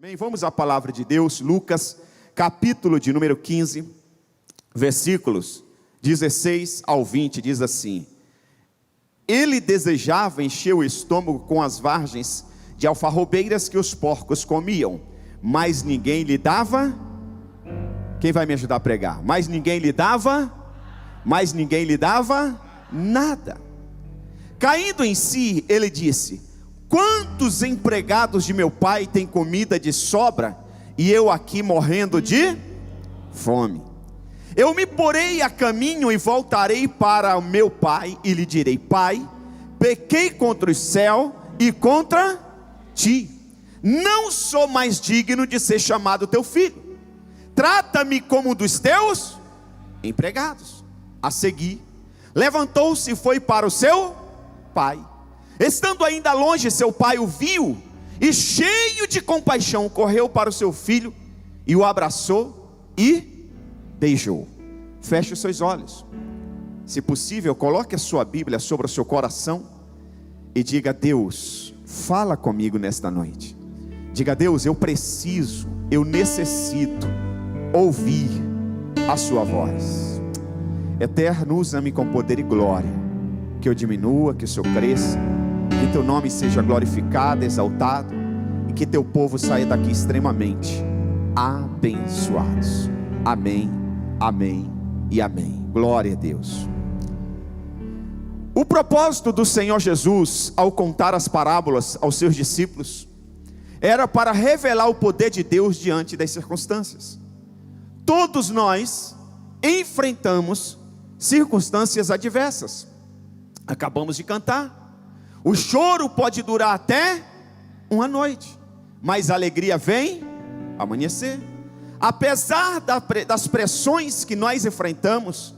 Amém? Vamos à palavra de Deus, Lucas, capítulo de número 15, versículos 16 ao 20, diz assim: Ele desejava encher o estômago com as vargens de alfarrobeiras que os porcos comiam, mas ninguém lhe dava. Quem vai me ajudar a pregar? Mas ninguém lhe dava nada. Caindo em si, ele disse: Quantos empregados de meu pai têm comida de sobra, e eu aqui morrendo de fome? Eu me porei a caminho e voltarei para o meu pai, e lhe direi: Pai, pequei contra o céu e contra ti, não sou mais digno de ser chamado teu filho. Trata-me como um dos teus empregados. A seguir, levantou-se e foi para o seu pai. Estando ainda longe, seu pai o viu, e cheio de compaixão, correu para o seu filho, e o abraçou e beijou. Feche os seus olhos. Se possível, coloque a sua Bíblia sobre o seu coração, e diga: Deus, fala comigo nesta noite. Diga: Deus, eu preciso, eu necessito ouvir a sua voz. Eterno, usa-me com poder e glória, que eu diminua, que o Senhor cresça, que teu nome seja glorificado, exaltado, e que teu povo saia daqui extremamente abençoados. Amém, amém e amém. Glória a Deus. O propósito do Senhor Jesus, ao contar as parábolas aos seus discípulos, era para revelar o poder de Deus diante das circunstâncias. Todos nós enfrentamos circunstâncias adversas. Acabamos de cantar. O choro pode durar até uma noite, mas a alegria vem amanhecer. Apesar das pressões que nós enfrentamos,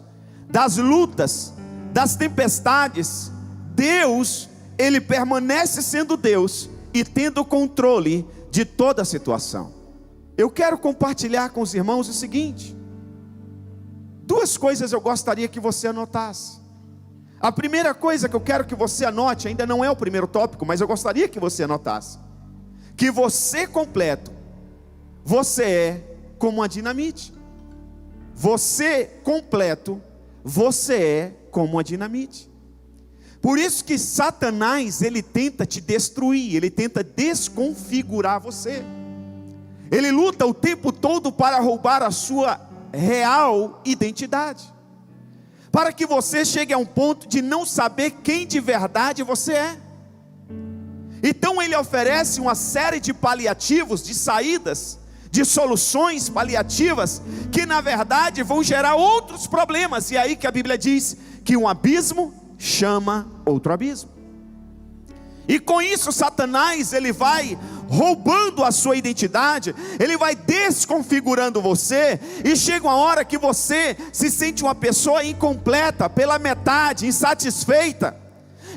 das lutas, das tempestades, Deus, Ele permanece sendo Deus e tendo controle de toda a situação. Eu quero compartilhar com os irmãos o seguinte: duas coisas eu gostaria que você anotasse. A primeira coisa que eu quero que você anote, ainda não é o primeiro tópico, mas eu gostaria que você anotasse: que você completo, você é como uma dinamite. Você completo, você é como uma dinamite. Por isso que Satanás, ele tenta te destruir, ele tenta desconfigurar você. Ele luta o tempo todo para roubar a sua real identidade, para que você chegue a um ponto de não saber quem de verdade você é. Então ele oferece uma série de paliativos, de saídas, de soluções paliativas, que na verdade vão gerar outros problemas. E é aí que a Bíblia diz que um abismo chama outro abismo. E com isso Satanás, ele vai roubando a sua identidade, ele vai desconfigurando você, e chega uma hora que você se sente uma pessoa incompleta, pela metade, insatisfeita,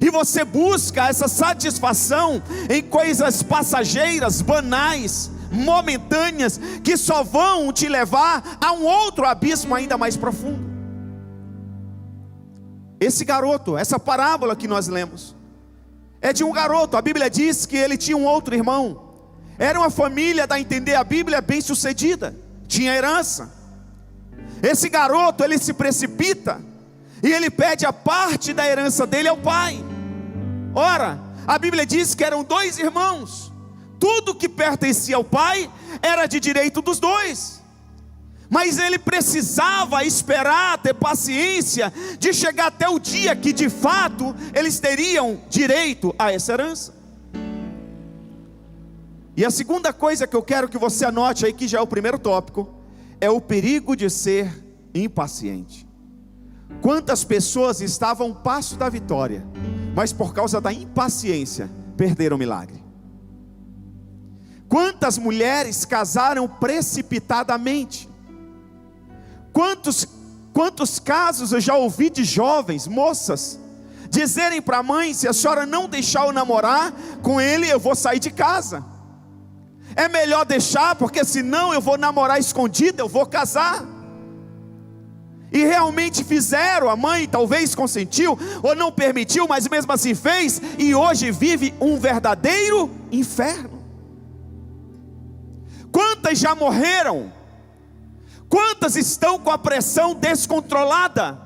e você busca essa satisfação em coisas passageiras, banais, momentâneas, que só vão te levar a um outro abismo ainda mais profundo. Esse garoto, essa parábola que nós lemos, é de um garoto. A Bíblia diz que ele tinha um outro irmão. Era uma família, dá a entender a Bíblia, bem sucedida, tinha herança. Esse garoto, ele se precipita e ele pede a parte da herança dele ao pai. Ora, a Bíblia diz que eram dois irmãos. Tudo que pertencia ao pai era de direito dos dois, mas ele precisava esperar, ter paciência, de chegar até o dia que de fato eles teriam direito a essa herança. E a segunda coisa que eu quero que você anote aí, que já é o primeiro tópico, é o perigo de ser impaciente. Quantas pessoas estavam a um passo da vitória, mas por causa da impaciência perderam o milagre? Quantas mulheres casaram precipitadamente? Quantos casos eu já ouvi de jovens, moças, dizerem para a mãe: se a senhora não deixar eu namorar com ele, eu vou sair de casa. É melhor deixar, porque senão eu vou namorar escondido, eu vou casar. E realmente fizeram, a mãe talvez consentiu, ou não permitiu, mas mesmo assim fez, e hoje vive um verdadeiro inferno. Quantas já morreram? Quantas estão com a pressão descontrolada?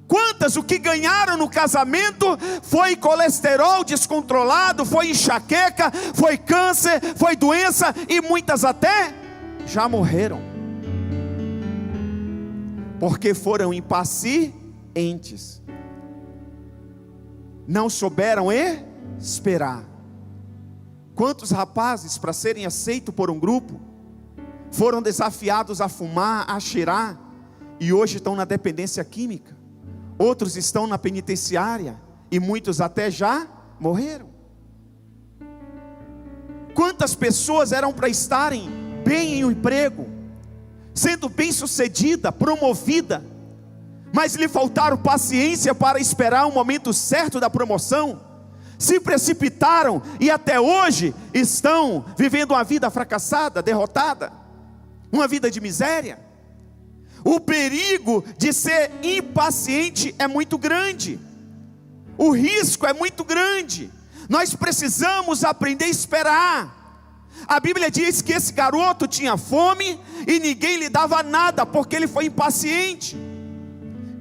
Quantas o que ganharam no casamento foi colesterol descontrolado, foi enxaqueca, foi câncer, foi doença, e muitas até já morreram, porque foram impacientes, não souberam esperar. Quantos rapazes, para serem aceitos por um grupo, foram desafiados a fumar, a cheirar, e hoje estão na dependência química. Outros estão na penitenciária, e muitos até já morreram. Quantas pessoas eram para estarem bem em um emprego, sendo bem sucedida, promovida, mas lhe faltaram paciência para esperar o momento certo da promoção, se precipitaram e até hoje estão vivendo uma vida fracassada, derrotada, uma vida de miséria. O perigo de ser impaciente é muito grande, o risco é muito grande. Nós precisamos aprender a esperar. A Bíblia diz que esse garoto tinha fome e ninguém lhe dava nada, porque ele foi impaciente,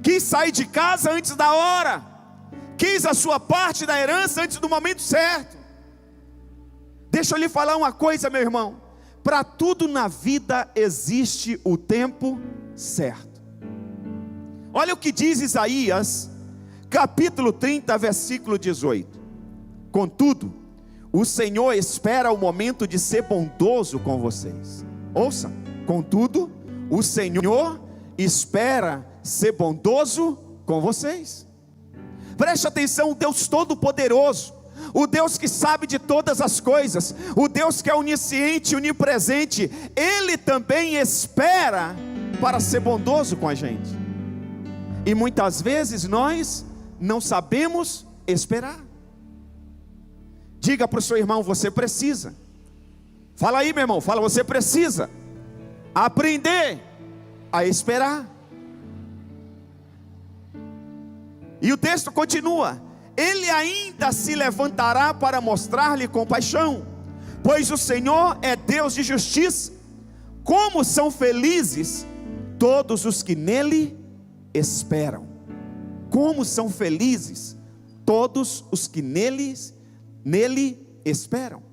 quis sair de casa antes da hora, quis a sua parte da herança antes do momento certo. Deixa eu lhe falar uma coisa, meu irmão: para tudo na vida existe o tempo certo. Olha o que diz Isaías, capítulo 30, versículo 18. Contudo, o Senhor espera o momento de ser bondoso com vocês. Ouça, contudo, o Senhor espera ser bondoso com vocês. Preste atenção: o Deus Todo-Poderoso, o Deus que sabe de todas as coisas, o Deus que é onisciente, onipresente, Ele também espera para ser bondoso com a gente. E muitas vezes nós não sabemos esperar. Diga para o seu irmão: você precisa. Fala aí, meu irmão, fala: você precisa aprender a esperar. E o texto continua: Ele ainda se levantará para mostrar-lhe compaixão, pois o Senhor é Deus de justiça. Como são felizes todos os que nele esperam. Como são felizes todos os que nele esperam.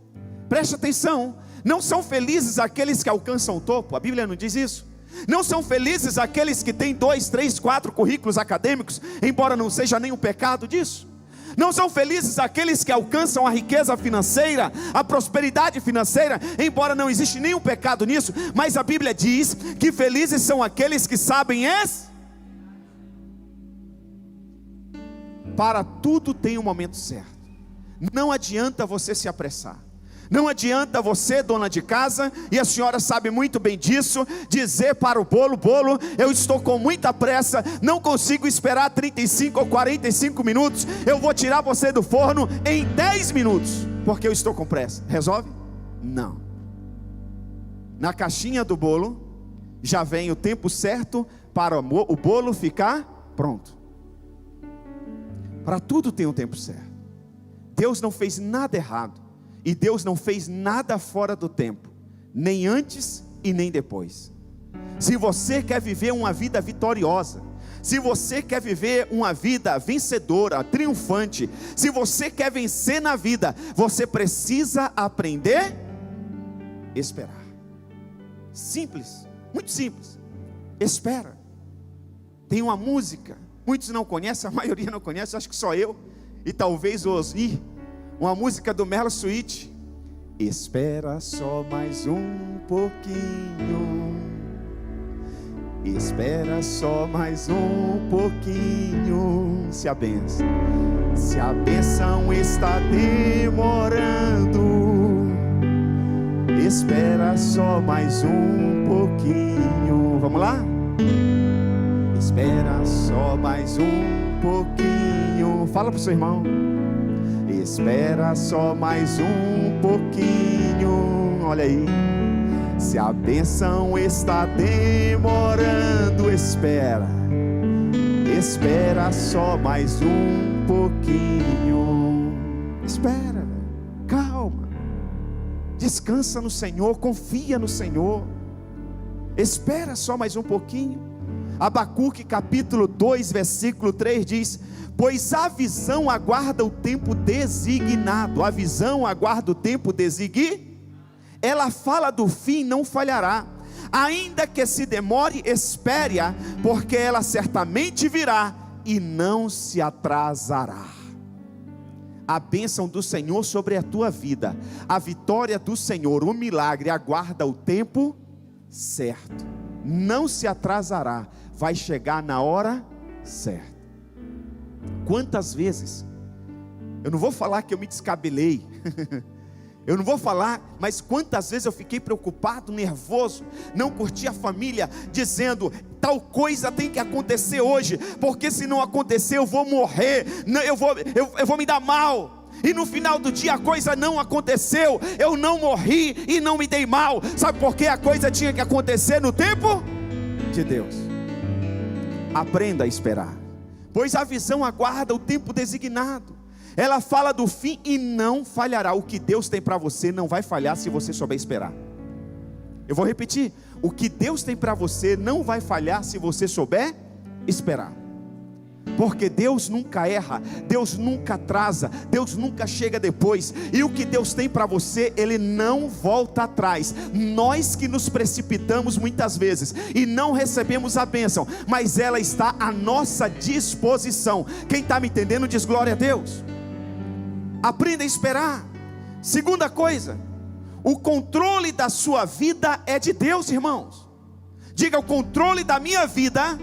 Preste atenção: não são felizes aqueles que alcançam o topo, a Bíblia não diz isso. Não são felizes aqueles que têm 2, 3, 4 currículos acadêmicos, embora não seja nenhum pecado disso. Não são felizes aqueles que alcançam a riqueza financeira, a prosperidade financeira, embora não existe nenhum pecado nisso. Mas a Bíblia diz que felizes são aqueles que sabem para tudo tem um momento certo. Não adianta você se apressar. Não adianta você, dona de casa, e a senhora sabe muito bem disso, dizer para o bolo: eu estou com muita pressa, não consigo esperar 35 ou 45 minutos, eu vou tirar você do forno em 10 minutos, porque eu estou com pressa. Resolve? Não. Na caixinha do bolo já vem o tempo certo para o bolo ficar pronto. Para tudo tem um tempo certo. Deus não fez nada errado, e Deus não fez nada fora do tempo, nem antes e nem depois. Se você quer viver uma vida vitoriosa, se você quer viver uma vida vencedora, triunfante, se você quer vencer na vida, você precisa aprender a esperar. Simples, muito simples. Espera. Tem uma música, muitos não conhecem, a maioria não conhece, acho que só eu e talvez o Osni, uma música do Melo Suíte. Espera só mais um pouquinho, espera só mais um pouquinho. Se a bênção está demorando, espera só mais um pouquinho. Vamos lá? Espera só mais um pouquinho. Fala para o seu irmão: espera só mais um pouquinho. Olha aí. Se a bênção está demorando, espera só mais um pouquinho. Espera, calma. Descansa no Senhor, confia no Senhor. Espera só mais um pouquinho. Abacuque capítulo 2 versículo 3 diz: pois a visão aguarda o tempo designado. A visão aguarda o tempo designado. Ela fala do fim, não falhará. Ainda que se demore, espere-a, porque ela certamente virá e não se atrasará. A bênção do Senhor sobre a tua vida, a vitória do Senhor, o milagre aguarda o tempo certo. Não se atrasará, vai chegar na hora certa. Quantas vezes, eu não vou falar que eu me descabelei, eu não vou falar, mas quantas vezes eu fiquei preocupado, nervoso, não curti a família, dizendo, tal coisa tem que acontecer hoje, porque se não acontecer eu vou morrer, eu vou me dar mal. E no final do dia a coisa não aconteceu, eu não morri e não me dei mal. Sabe por quê? A coisa tinha que acontecer no tempo de Deus. Aprenda a esperar, pois a visão aguarda o tempo designado. Ela fala do fim e não falhará. O que Deus tem para você não vai falhar se você souber esperar. Eu vou repetir, o que Deus tem para você não vai falhar se você souber esperar. Porque Deus nunca erra, Deus nunca atrasa, Deus nunca chega depois. E o que Deus tem para você, Ele não volta atrás. Nós que nos precipitamos muitas vezes e não recebemos a bênção, mas ela está à nossa disposição. Quem está me entendendo diz glória a Deus. Aprenda a esperar. Segunda coisa, o controle da sua vida é de Deus, irmãos. Diga, o controle da minha vida,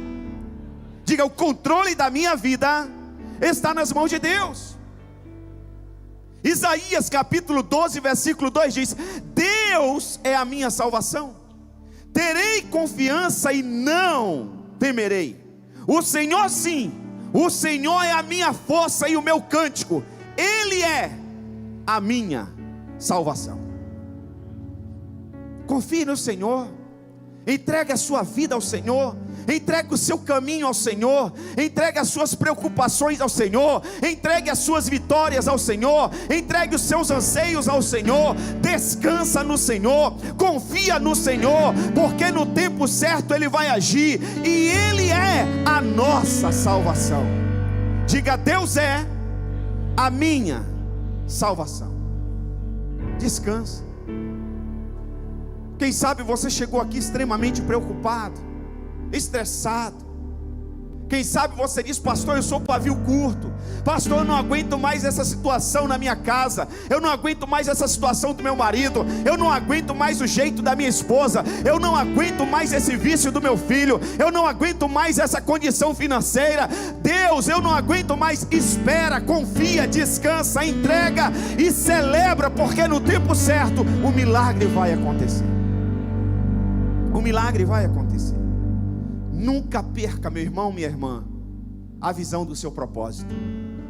diga, o controle da minha vida está nas mãos de Deus. Isaías capítulo 12 versículo 2 diz: Deus é a minha salvação, terei confiança e não temerei. O Senhor sim, o Senhor é a minha força e o meu cântico, Ele é a minha salvação. Confie no Senhor, entregue a sua vida ao Senhor, entregue o seu caminho ao Senhor, entregue as suas preocupações ao Senhor, entregue as suas vitórias ao Senhor, entregue os seus anseios ao Senhor, descansa no Senhor, confia no Senhor, porque no tempo certo Ele vai agir, e Ele é a nossa salvação. Diga, Deus é a minha salvação. Descansa. Quem sabe você chegou aqui extremamente preocupado, estressado. Quem sabe você diz: pastor, eu sou pavio curto, pastor, eu não aguento mais essa situação na minha casa, eu não aguento mais essa situação do meu marido, eu não aguento mais o jeito da minha esposa, eu não aguento mais esse vício do meu filho, eu não aguento mais essa condição financeira. Deus, eu não aguento mais. Espera, confia, descansa, entrega e celebra, porque no tempo certo o milagre vai acontecer. O milagre vai acontecer. Nunca perca, meu irmão, minha irmã, a visão do seu propósito.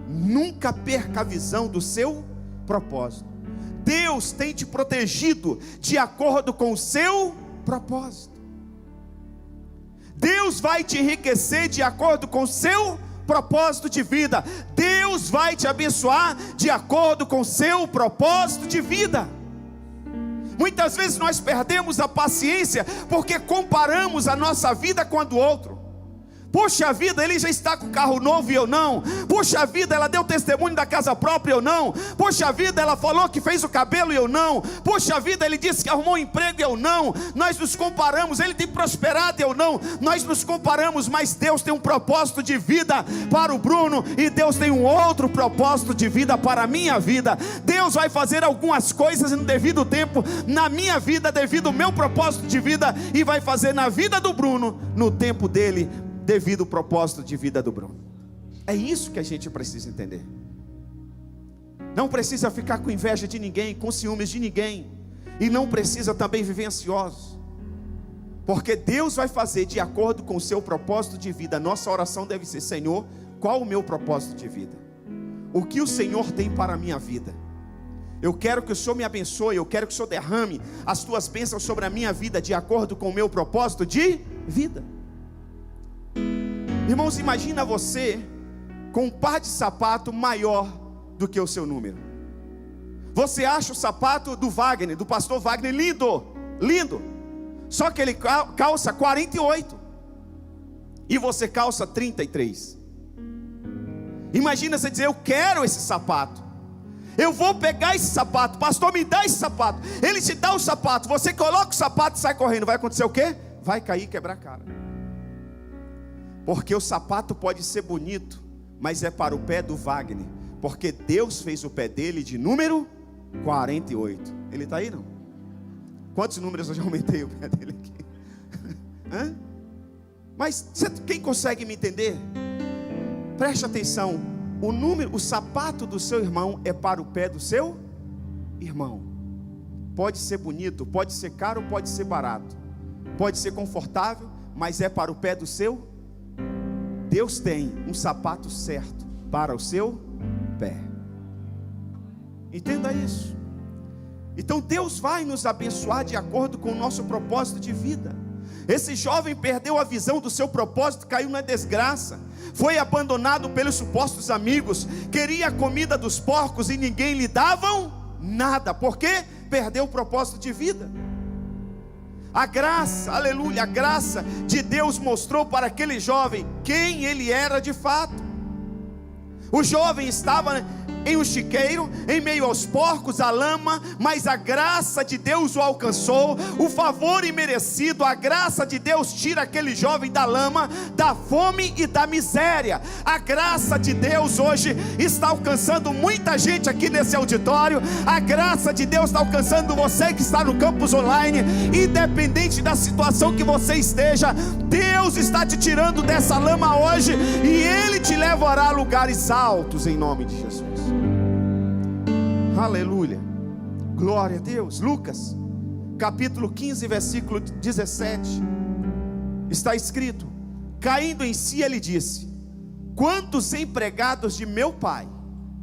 Nunca perca a visão do seu propósito. Deus tem te protegido de acordo com o seu propósito. Deus vai te enriquecer de acordo com o seu propósito de vida. Deus vai te abençoar de acordo com o seu propósito de vida. Muitas vezes nós perdemos a paciência porque comparamos a nossa vida com a do outro. Poxa vida, ele já está com carro novo e eu não. Poxa vida, ela deu testemunho da casa própria e eu não. Poxa vida, ela falou que fez o cabelo e eu não. Poxa vida, ele disse que arrumou um emprego e eu não. Nós nos comparamos, ele tem prosperado e eu não. Nós nos comparamos, mas Deus tem um propósito de vida para o Bruno, e Deus tem um outro propósito de vida para a minha vida. Deus vai fazer algumas coisas no devido tempo na minha vida, devido ao meu propósito de vida, e vai fazer na vida do Bruno no tempo dele, devido ao propósito de vida do Bruno. É isso que a gente precisa entender. Não precisa ficar com inveja de ninguém, com ciúmes de ninguém, e não precisa também viver ansioso, porque Deus vai fazer de acordo com o seu propósito de vida. Nossa oração deve ser: Senhor, qual o meu propósito de vida? O que o Senhor tem para a minha vida? Eu quero que o Senhor me abençoe, eu quero que o Senhor derrame as tuas bênçãos sobre a minha vida, de acordo com o meu propósito de vida. Irmãos, imagina você com um par de sapato maior do que o seu número. Você acha o sapato do Wagner, do pastor Wagner, lindo, lindo. Só que ele calça 48 e você calça 33. Imagina você dizer: eu quero esse sapato, eu vou pegar esse sapato, pastor, me dá esse sapato. Ele te dá o sapato, você coloca o sapato e sai correndo. Vai acontecer o quê? Vai cair e quebrar a cara. Porque o sapato pode ser bonito, mas é para o pé do Wagner, porque Deus fez o pé dele de número 48. Ele está aí não? Quantos números eu já aumentei o pé dele aqui? Hã? Mas quem consegue me entender? Preste atenção. O sapato do seu irmão é para o pé do seu irmão. Pode ser bonito, pode ser caro, pode ser barato, pode ser confortável, mas é para o pé do seu. Deus tem um sapato certo para o seu pé. Entenda isso. Então Deus vai nos abençoar de acordo com o nosso propósito de vida. Esse jovem perdeu a visão do seu propósito, caiu na desgraça, foi abandonado pelos supostos amigos, queria a comida dos porcos e ninguém lhe dava nada. Por quê? Perdeu o propósito de vida. A graça, aleluia, a graça de Deus mostrou para aquele jovem quem ele era de fato. O jovem estava em um chiqueiro, em meio aos porcos, à lama, mas a graça de Deus o alcançou, o favor imerecido. A graça de Deus tira aquele jovem da lama, da fome e da miséria. A graça de Deus hoje está alcançando muita gente aqui nesse auditório. A graça de Deus está alcançando você que está no campus online, independente da situação que você esteja. Deus está te tirando dessa lama hoje, e Ele te levará a lugares altos em nome de Jesus. Aleluia, glória a Deus. Lucas capítulo 15 versículo 17 está escrito: caindo em si ele disse: quantos empregados de meu pai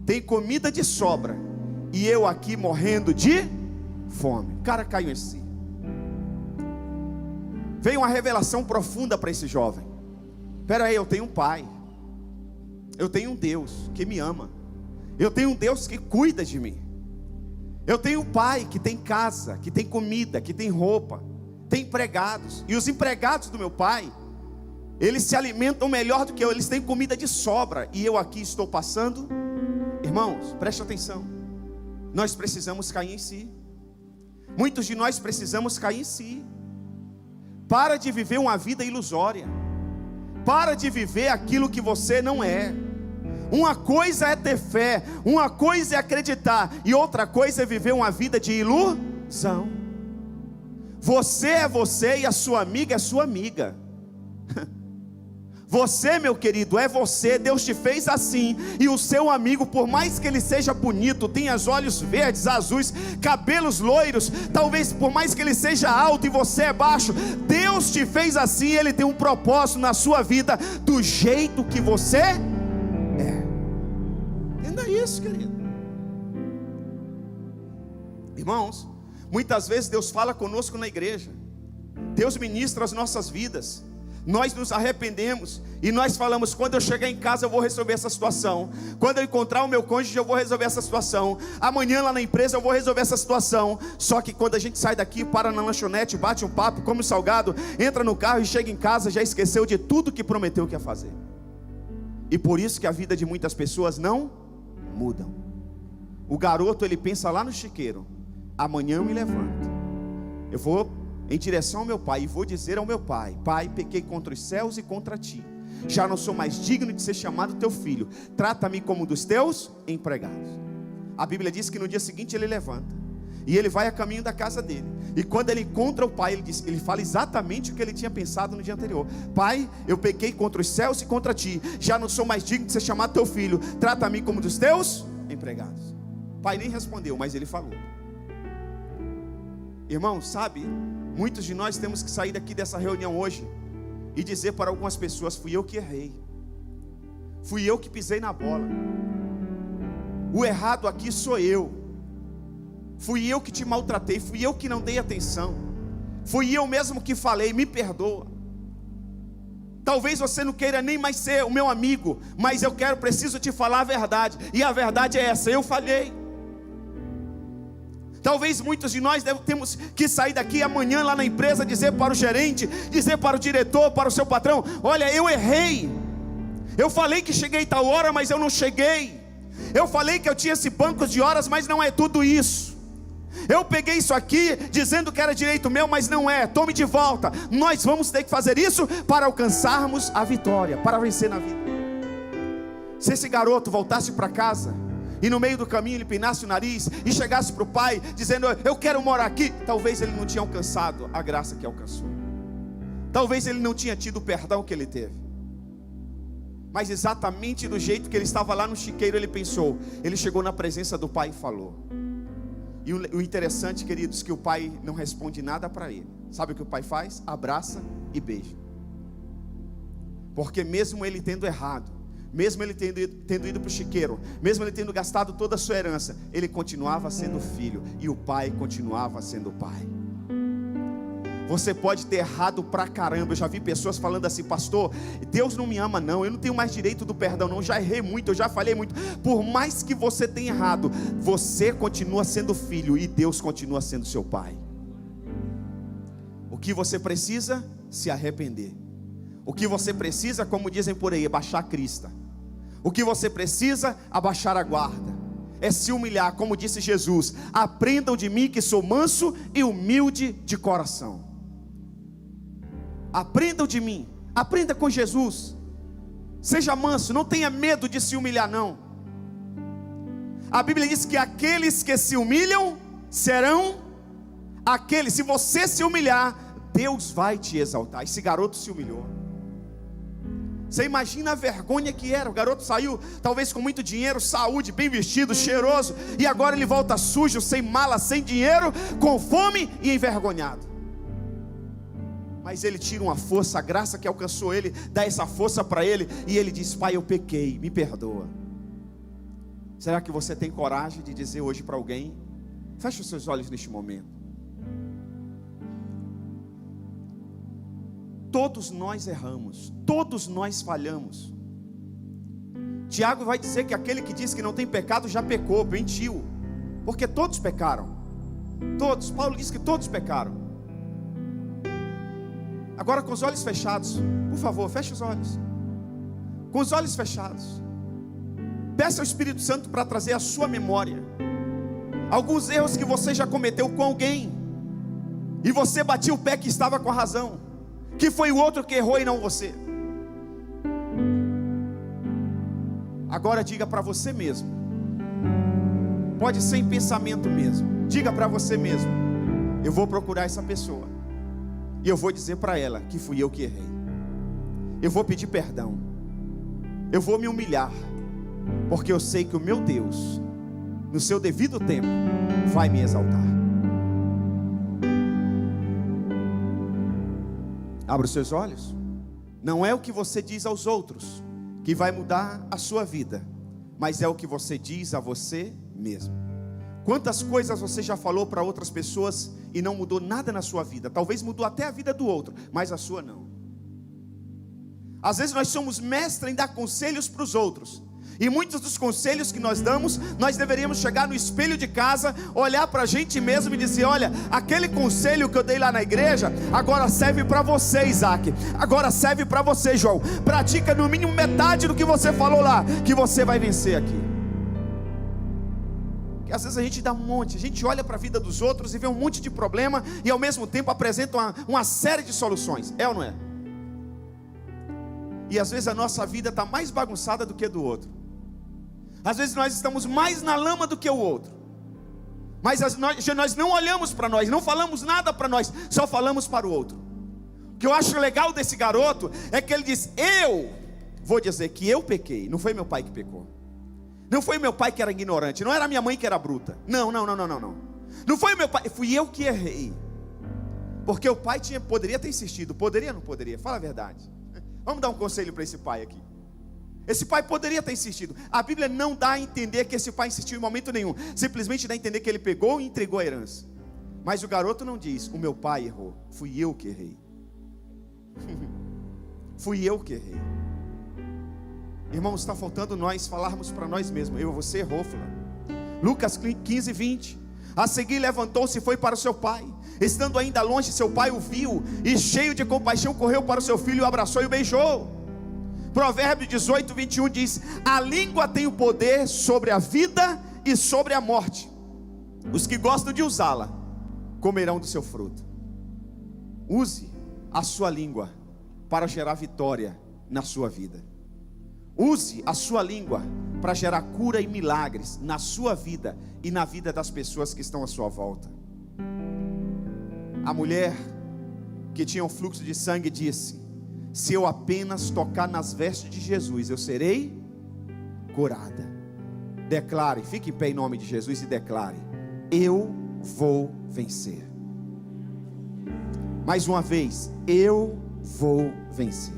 têm comida de sobra, e eu aqui morrendo de fome. O cara caiu em si. Veio uma revelação profunda para esse jovem. Espera aí, eu tenho um pai, eu tenho um Deus que me ama, eu tenho um Deus que cuida de mim. Eu tenho um pai que tem casa, que tem comida, que tem roupa, tem empregados. E os empregados do meu pai, eles se alimentam melhor do que eu, eles têm comida de sobra. E eu aqui estou passando. Irmãos, preste atenção. Nós precisamos cair em si. Muitos de nós precisamos cair em si. Para de viver uma vida ilusória. Para de viver aquilo que você não é. Uma coisa é ter fé, uma coisa é acreditar, e outra coisa é viver uma vida de ilusão. Você é você e a sua amiga é sua amiga. Você, meu querido, é você. Deus te fez assim. E o seu amigo, por mais que ele seja bonito, tenha os olhos verdes, azuis, cabelos loiros, talvez por mais que ele seja alto e você é baixo, Deus te fez assim. Ele tem um propósito na sua vida, do jeito que você é. Entenda isso, querido. Irmãos, muitas vezes Deus fala conosco na igreja, Deus ministra as nossas vidas, nós nos arrependemos e nós falamos: quando eu chegar em casa eu vou resolver essa situação, quando eu encontrar o meu cônjuge eu vou resolver essa situação, amanhã lá na empresa eu vou resolver essa situação. Só que quando a gente sai daqui, para na lanchonete, bate um papo, come um salgado, entra no carro e chega em casa, já esqueceu de tudo que prometeu que ia fazer. E por isso que a vida de muitas pessoas não mudam. O garoto, ele pensa lá no chiqueiro: amanhã eu me levanto, eu vou em direção ao meu pai e vou dizer ao meu pai: pai, pequei contra os céus e contra ti, já não sou mais digno de ser chamado teu filho, trata-me como um dos teus empregados. A Bíblia diz que no dia seguinte ele levanta e ele vai a caminho da casa dele, e quando ele encontra o pai, ele fala exatamente o que ele tinha pensado no dia anterior: pai, eu pequei contra os céus e contra ti, já não sou mais digno de ser chamado teu filho, trata-me como um dos teus empregados. O pai nem respondeu, mas ele falou. Irmão, sabe, muitos de nós temos que sair daqui dessa reunião hoje e dizer para algumas pessoas: fui eu que errei, fui eu que pisei na bola, o errado aqui sou eu, fui eu que te maltratei, fui eu que não dei atenção, fui eu mesmo que falei, me perdoa. Talvez você não queira nem mais ser o meu amigo, mas preciso te falar a verdade, e a verdade é essa: eu falhei. Talvez muitos de nós temos que sair daqui amanhã lá na empresa, dizer para o gerente, dizer para o diretor, para o seu patrão: olha, eu errei, eu falei que cheguei tal hora, mas eu não cheguei, eu falei que eu tinha esse banco de horas, mas não é tudo isso, eu peguei isso aqui dizendo que era direito meu, mas não é, tome de volta. Nós vamos ter que fazer isso para alcançarmos a vitória, para vencer na vida. Se esse garoto voltasse para casa e no meio do caminho ele empinasse o nariz e chegasse para o pai dizendo: eu quero morar aqui, talvez ele não tinha alcançado a graça que alcançou, talvez ele não tinha tido o perdão que ele teve. Mas exatamente do jeito que ele estava lá no chiqueiro, ele pensou, ele chegou na presença do pai e falou. E o interessante, queridos, que o pai não responde nada para ele. Sabe o que o pai faz? Abraça e beija. Porque mesmo ele tendo errado, mesmo ele tendo ido para o chiqueiro, mesmo ele tendo gastado toda a sua herança, ele continuava sendo filho, e o pai continuava sendo pai. Você pode ter errado pra caramba. Eu já vi pessoas falando assim: pastor, Deus não me ama não, eu não tenho mais direito do perdão não, eu já errei muito, eu já falhei muito. Por mais que você tenha errado, você continua sendo filho, e Deus continua sendo seu pai. O que você precisa? Se arrepender. O que você precisa, como dizem por aí, é baixar a crista. O que você precisa? Abaixar a guarda, é se humilhar, como disse Jesus: aprendam de mim que sou manso e humilde de coração. Aprendam de mim, aprenda com Jesus, seja manso, não tenha medo de se humilhar não. A Bíblia diz que aqueles que se humilham serão aqueles, se você se humilhar, Deus vai te exaltar. Esse garoto se humilhou. Você imagina a vergonha que era. O garoto saiu talvez com muito dinheiro, saúde, bem vestido, cheiroso, e agora ele volta sujo, sem mala, sem dinheiro, com fome e envergonhado. Mas ele tira uma força, a graça que alcançou ele dá essa força para ele, e ele diz: pai, eu pequei, me perdoa. Será que você tem coragem de dizer hoje para alguém? Feche os seus olhos neste momento. Todos nós erramos, todos nós falhamos. Tiago vai dizer que aquele que diz que não tem pecado já pecou, mentiu, porque todos pecaram. Todos, Paulo diz que todos pecaram. Agora com os olhos fechados, por favor, feche os olhos. Com os olhos fechados, peça ao Espírito Santo para trazer à sua memória alguns erros que você já cometeu com alguém, e você batia o pé que estava com a razão, que foi o outro que errou e não você. Agora diga para você mesmo, pode ser em pensamento mesmo, diga para você mesmo: eu vou procurar essa pessoa, e eu vou dizer para ela que fui eu que errei. Eu vou pedir perdão, eu vou me humilhar, porque eu sei que o meu Deus, no seu devido tempo, vai me exaltar. Abra os seus olhos. Não é o que você diz aos outros que vai mudar a sua vida, mas é o que você diz a você mesmo. Quantas coisas você já falou para outras pessoas e não mudou nada na sua vida? Talvez mudou até a vida do outro, mas a sua não. Às vezes nós somos mestres em dar conselhos para os outros, e muitos dos conselhos que nós damos, nós deveríamos chegar no espelho de casa, olhar para a gente mesmo e dizer: olha, aquele conselho que eu dei lá na igreja, agora serve para você, Isaac, agora serve para você, João. Pratica no mínimo metade do que você falou lá, que você vai vencer aqui. Porque às vezes a gente dá um monte, a gente olha para a vida dos outros e vê um monte de problema, e ao mesmo tempo apresenta uma série de soluções, é ou não é? E às vezes a nossa vida está mais bagunçada do que a do outro. Às vezes nós estamos mais na lama do que o outro, mas nós não olhamos para nós, não falamos nada para nós, só falamos para o outro. O que eu acho legal desse garoto é que ele diz: eu vou dizer que eu pequei. Não foi meu pai que pecou, não foi meu pai que era ignorante, não era minha mãe que era bruta, não foi meu pai, fui eu que errei. Porque o pai poderia ter insistido, poderia ou não poderia? Fala a verdade. Vamos dar um conselho para esse pai aqui. Esse pai poderia ter insistido. A Bíblia não dá a entender que esse pai insistiu em momento nenhum, simplesmente dá a entender que ele pegou e entregou a herança. Mas o garoto não diz: o meu pai errou, fui eu que errei. Fui eu que errei. Irmãos, está faltando nós falarmos para nós mesmos: você errou, fulano. Lucas 15:20. A seguir levantou-se e foi para o seu pai. Estando ainda longe, seu pai o viu e, cheio de compaixão, correu para o seu filho, o abraçou e o beijou. Provérbios 18, 21 diz: a língua tem o poder sobre a vida e sobre a morte. Os que gostam de usá-la comerão do seu fruto. Use a sua língua para gerar vitória na sua vida. Use a sua língua para gerar cura e milagres na sua vida e na vida das pessoas que estão à sua volta. A mulher que tinha um fluxo de sangue disse: se eu apenas tocar nas vestes de Jesus, eu serei curada. Declare, fique em pé em nome de Jesus e declare: eu vou vencer. Mais uma vez, eu vou vencer.